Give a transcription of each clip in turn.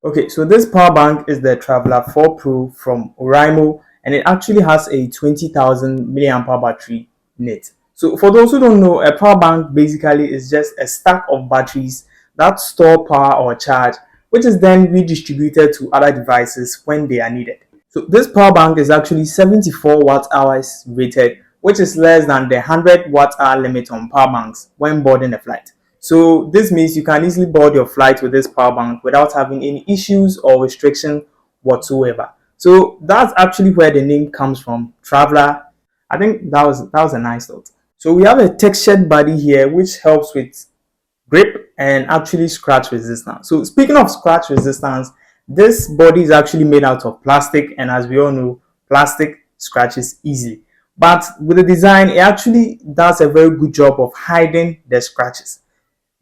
Okay, so this power bank is the Traveler 4 Pro from Oraimo, and it actually has a 20,000 milliamp hour battery in it. So for those who don't know, a power bank basically is just a stack of batteries that store power or charge, which is then redistributed to other devices when they are needed. So this power bank is actually 74 watt hours rated, which is less than the 100 watt hour limit on power banks when boarding a flight. So this means you can easily board your flight with this power bank without having any issues or restriction whatsoever. So that's actually where the name comes from, Traveler. I think that was a nice thought. So we have a textured body here which helps with grip and actually scratch resistance. So speaking of scratch resistance, this body is actually made out of plastic, and as we all know, plastic scratches easily. But with the design, it actually does a very good job of hiding the scratches.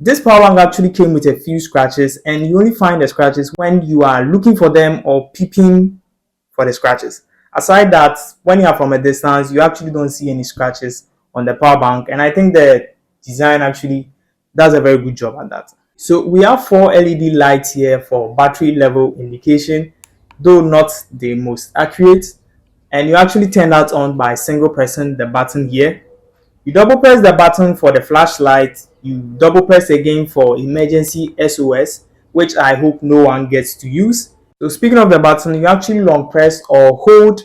This power bank actually came with a few scratches, and you only find the scratches when you are looking for them or peeping for the scratches. Aside that, when you are from a distance, you actually don't see any scratches on the power bank, and I think the design actually does a very good job at that. So we have four LED lights here for battery level indication, though not the most accurate, and you actually turn that on by single pressing the button here. You double press the button for the flashlight, you double press again for emergency SOS, which I hope no one gets to use. So speaking of the button, you actually long press or hold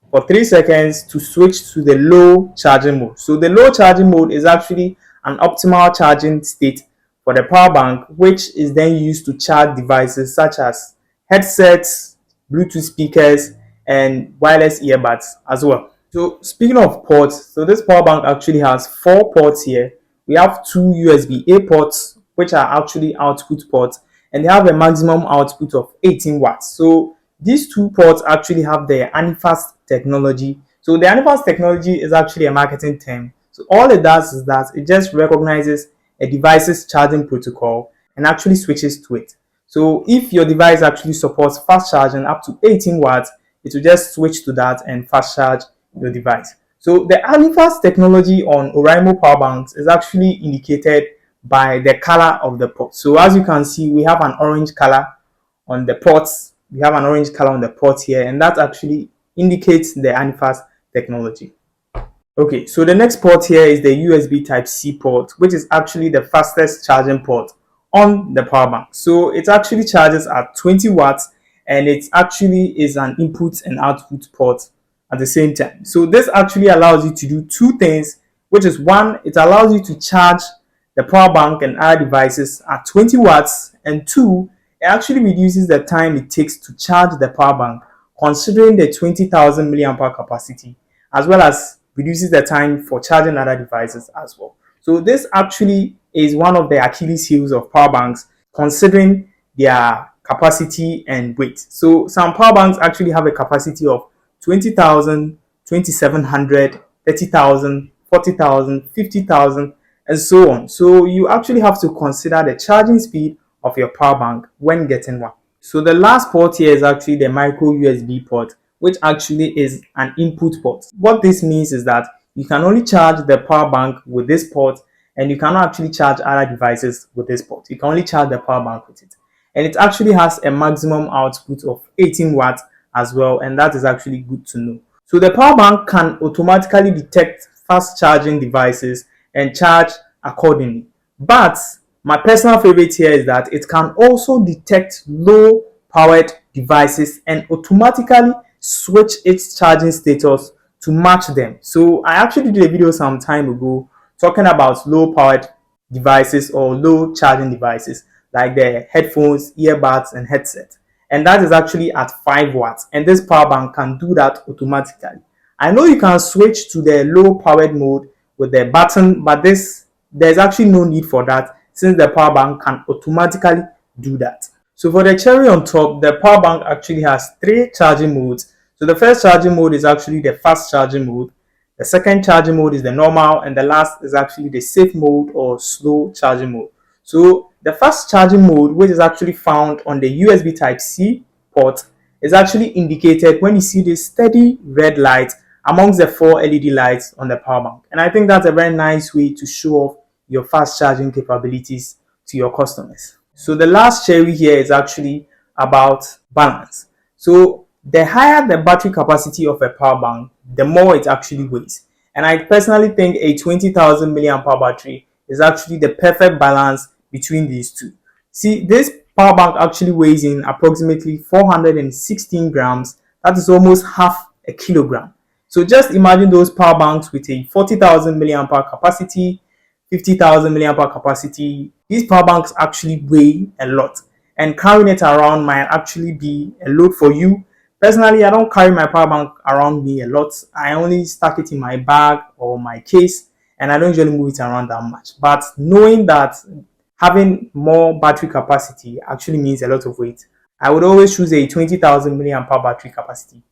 for 3 seconds to switch to the low charging mode. So the low charging mode is actually an optimal charging state for the power bank, which is then used to charge devices such as headsets, Bluetooth speakers, and wireless earbuds as well. So speaking of ports, so this power bank actually has 4 ports here. We have 2 USB-A ports, which are actually output ports, and they have a maximum output of 18 watts. So these 2 ports actually have the Anifast technology. So the Anifast technology is actually a marketing term. So all it does is that it just recognizes a device's charging protocol and actually switches to it. So if your device actually supports fast charging up to 18 watts, it will just switch to that and fast charge your device. So the Anifast technology on Oraimo power banks is actually indicated by the color of the port. So as you can see, we have an orange color on the ports. We have an orange color on the port here, and that actually indicates the Anifast technology. Okay, so the next port here is the USB Type-C port, which is actually the fastest charging port on the power bank. So it actually charges at 20 watts, and it actually is an input and output port at the same time. So this actually allows you to do 2 things, which is one, it allows you to charge the power bank and other devices at 20 watts, and two, it actually reduces the time it takes to charge the power bank considering the 20,000 milliamp hour capacity, as well as reduces the time for charging other devices as well. So this actually is one of the Achilles heels of power banks considering their capacity and weight. So some power banks actually have a capacity of 20,000, 2,700, 30,000, 40,000, 50,000, and so on. So you actually have to consider the charging speed of your power bank when getting one. So the last port here is actually the micro USB port, which actually is an input port. What this means is that you can only charge the power bank with this port, and you cannot actually charge other devices with this port. You can only charge the power bank with it. And it actually has a maximum output of 18 watts as well, and that is actually good to know. So the power bank can automatically detect fast charging devices and charge accordingly. But my personal favorite here is that it can also detect low powered devices and automatically switch its charging status to match them. So I actually did a video some time ago talking about low powered devices or low charging devices like the headphones, earbuds, and headset. And that is actually at 5 watts. And this power bank can do that automatically. I know you can switch to the low powered mode with the button, but there's actually no need for that since the power bank can automatically do that. So for the cherry on top, the power bank actually has 3 charging modes. So the first charging mode is actually the fast charging mode. The second charging mode is the normal, and the last is actually the safe mode or slow charging mode. So the fast charging mode, which is actually found on the USB Type-C port, is actually indicated when you see this steady red light amongst the 4 LED lights on the power bank. And I think that's a very nice way to show off your fast charging capabilities to your customers. So the last cherry here is actually about balance. So the higher the battery capacity of a power bank, the more it actually weighs. And I personally think a 20,000 milliamp hour battery is actually the perfect balance between these two. See, this power bank actually weighs in approximately 416 grams. That is almost half a kilogram. So just imagine those power banks with a 40,000 milliamp hour capacity, 50,000 milliamp hour capacity. These power banks actually weigh a lot, and carrying it around might actually be a load for you. Personally, I don't carry my power bank around me a lot. I only stack it in my bag or my case, and I don't usually move it around that much. But knowing that having more battery capacity actually means a lot of weight, I would always choose a 20,000 milliamp hour battery capacity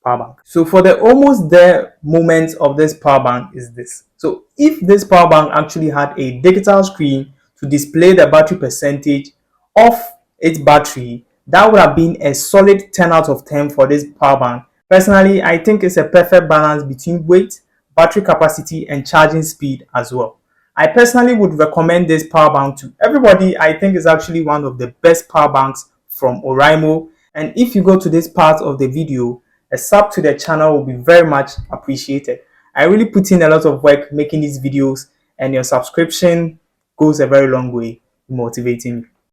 power bank. So for the almost there moment of this power bank is this. So if this power bank actually had a digital screen to display the battery percentage of its battery, that would have been a solid 10 out of 10 for this power bank. Personally, I think it's a perfect balance between weight, battery capacity, and charging speed as well. I personally would recommend this power bank to everybody. I think it's actually one of the best power banks from Oraimo. And if you go to this part of the video, a sub to the channel will be very much appreciated. I really put in a lot of work making these videos, and your subscription goes a very long way in motivating me.